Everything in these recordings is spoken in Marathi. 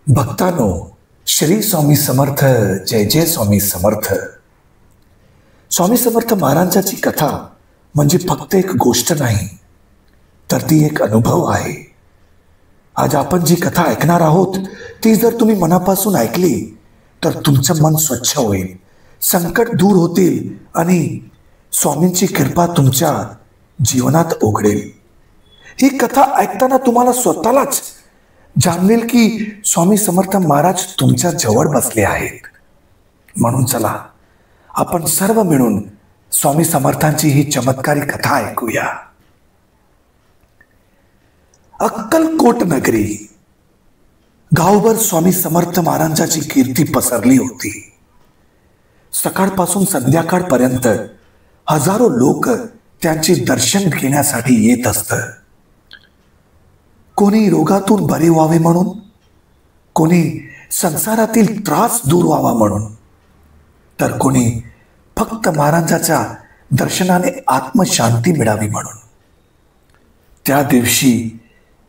भक्तांनो, श्री स्वामी समर्थ. जय जय स्वामी समर्थ. स्वामी समर्थ महाराजांची कथा म्हणजे फक्त एक गोष्ट नाही, तर ती एक अनुभव आहे. आज आपण जी कथा ऐकणार आहोत ती जर तुम्ही मनापासून ऐकली तर तुमचं मन स्वच्छ होईल, संकट दूर होतील आणि स्वामींची कृपा तुमच्या जीवनात उघडेल. ही कथा ऐकताना तुम्हाला स्वतःलाच जाणवेल की स्वामी समर्थ महाराज तुमच्या जवळ बसले आहेत. म्हणून चला आपण सर्व मिळून स्वामी समर्थांची ही चमत्कारी कथा ऐकूया. अक्कलकोट नगरी. गावभर स्वामी समर्थ महाराजांची कीर्ती पसरली होती. सकाळपासून संध्याकाळपर्यंत हजारो लोक त्यांचे दर्शन घेण्यासाठी येत असत. कोणी रोगातून बरे व्हावे म्हणून, कोणी संसारातील त्रास दूर व्हावा म्हणून, तर कोणी फक्त महाराजांच्या दर्शनाने आत्मशांती मिळावी म्हणून. त्या दिवशी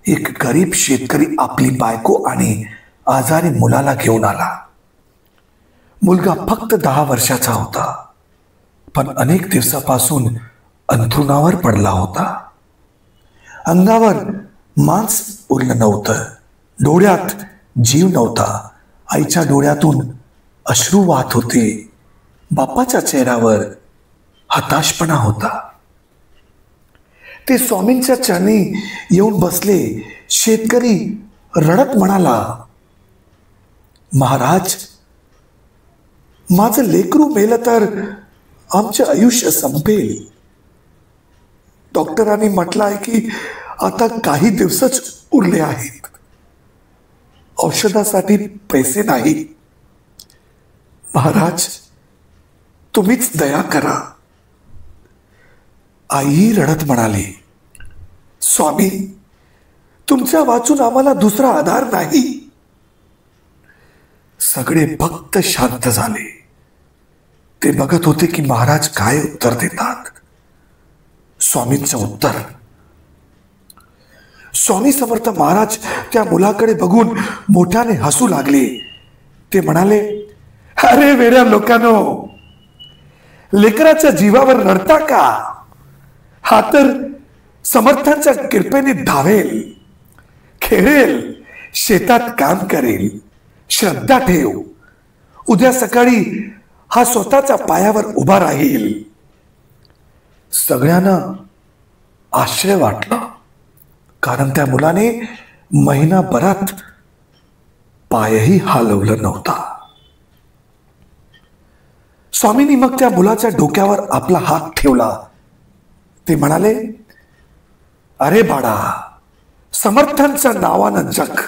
एक गरीब शेतकरी आपली बायको आणि आजारी मुलाला घेऊन आला. मुलगा फक्त 10 वर्षाचा होता, पण अनेक दिवसापासून अंथरुणावर पडला होता. अंगावर मांस उरलं नव्हतं, डोळ्यात जीव नव्हता. आईच्या डोळ्यातून अश्रू वाहत होते. बापाच्या चेहऱ्यावर हताशपणा होता. ते स्वामींच्या चरणी येऊन बसले. शेतकरी रडत म्हणाला, महाराज, माझं लेकरू मेलं तर आमचं आयुष्य संपेल. डॉक्टरांनी म्हटलं आहे की आता काही दिवसच उरले आहेत. औषधासाठी पैसे नाही. महाराज, तुम्हीच दया करा. आई रडत म्हणाली, स्वामी, तुमच्या वाचून आम्हाला दुसरा आधार नाही. सगळे भक्त शांत झाले. ते बघत होते की महाराज काय उत्तर देतात. स्वामींचं उत्तर. स्वामी समर्थ महाराज त्या मुलाकडे बघून मोठ्याने हसू लागले. ते म्हणाले, अरे वेड्या लोकांनो, लेकराच्या जीवावर रडता का? हा तर समर्थांच्या कृपेने धावेल, खेळेल, शेतात काम करेल. श्रद्धा ठेव. उद्या सकाळी हा स्वतःच्या पायावर उभा राहील. सगळ्यांना आश्चर्य वाटलं, कारण त्या मुलाने महिनाभरात पायही हलवलं नव्हता. स्वामींनी मग त्या मुलाच्या डोक्यावर आपला हात ठेवला. ते म्हणाले, अरे बाळा, समर्थांच्या नावानं जग.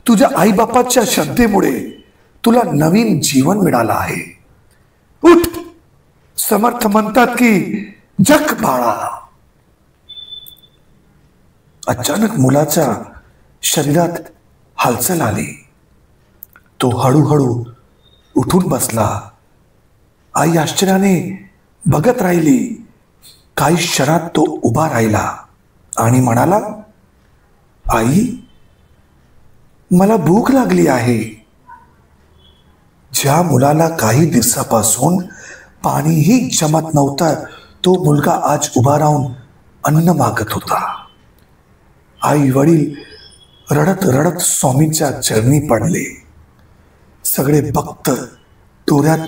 तुझ्या आईबापाच्या श्रद्धेमुळे तुला नवीन जीवन मिळालं आहे. उठ. समर्थ म्हणतात की जग बाळा. अचानक मुलाच्या शरीरात हालचाल आली. तो हळूहळू उठून बसला. आई आश्चर्याने बघत राहिली. काही क्षणात तो उभा राहिला आणि म्हणाला, आई, मला भूक लागली आहे. ज्या मुलाला काही दिवसापासून पाणीही जमत नव्हतं, तो मुलगा आज उभा राहून अन्न मागत होता. आई वडील रडत रडत स्वामींच्या चरणी पडले. सगळे भक्त डोळ्यात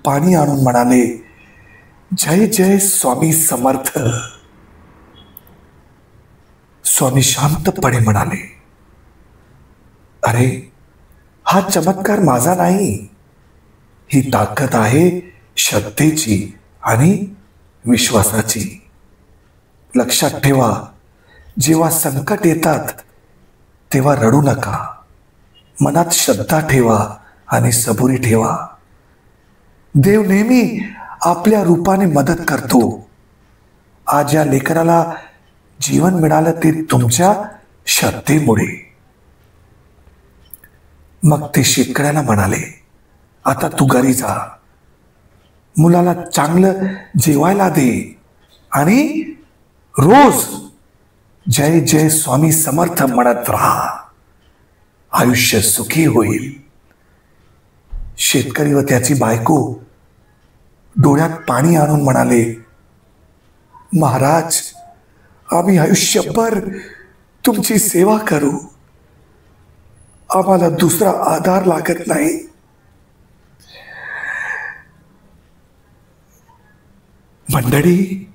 पाणी आणून म्हणाले, जय जय स्वामी समर्थ. स्वामी शांतपणे म्हणाले, अरे, हा चमत्कार माझा नाही. ही ताकद आहे श्रद्धेची आणि विश्वासाची. लक्षात ठेवा, जेव्हा संकट येतात तेव्हा रडू नका. मनात श्रद्धा ठेवा आणि सबुरी ठेवा. देव नेहमी आपल्या रूपाने मदत करतो. आज या लेकराला जीवन मिळालं ते तुमच्या श्रद्धेमुळे. मग ते शेतकऱ्याला म्हणाले, आता तू घरी जा. मुलाला चांगलं जेवायला दे आणि रोज जय जय स्वामी समर्थ म्हणत राहा. आयुष्य सुखी होईल. शेतकरी व त्याची बायको डोळ्यात पाणी आणून म्हणाले, महाराज, आम्ही आयुष्यभर तुमची सेवा करू, आम्हाला दुसरा आधार लागत नाही. मंडळी,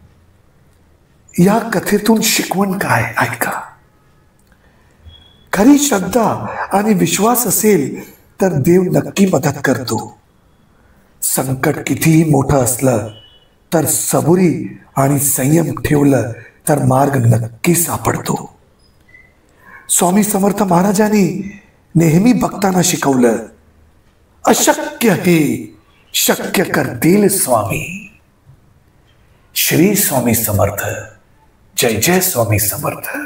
या कथेतून शिकवण काय ऐका. खरी श्रद्धा आणि विश्वास असेल तर देव नक्की मदत करतो. संकट कितीही मोठं असलं तर सबुरी आणि संयम ठेवलं तर मार्ग नक्की सापडतो. स्वामी समर्थ महाराजांनी नेहमी भक्तांना शिकवलं, अशक्य हे शक्य करतील स्वामी. श्री स्वामी समर्थ. जय जय स्वामी समर्थ.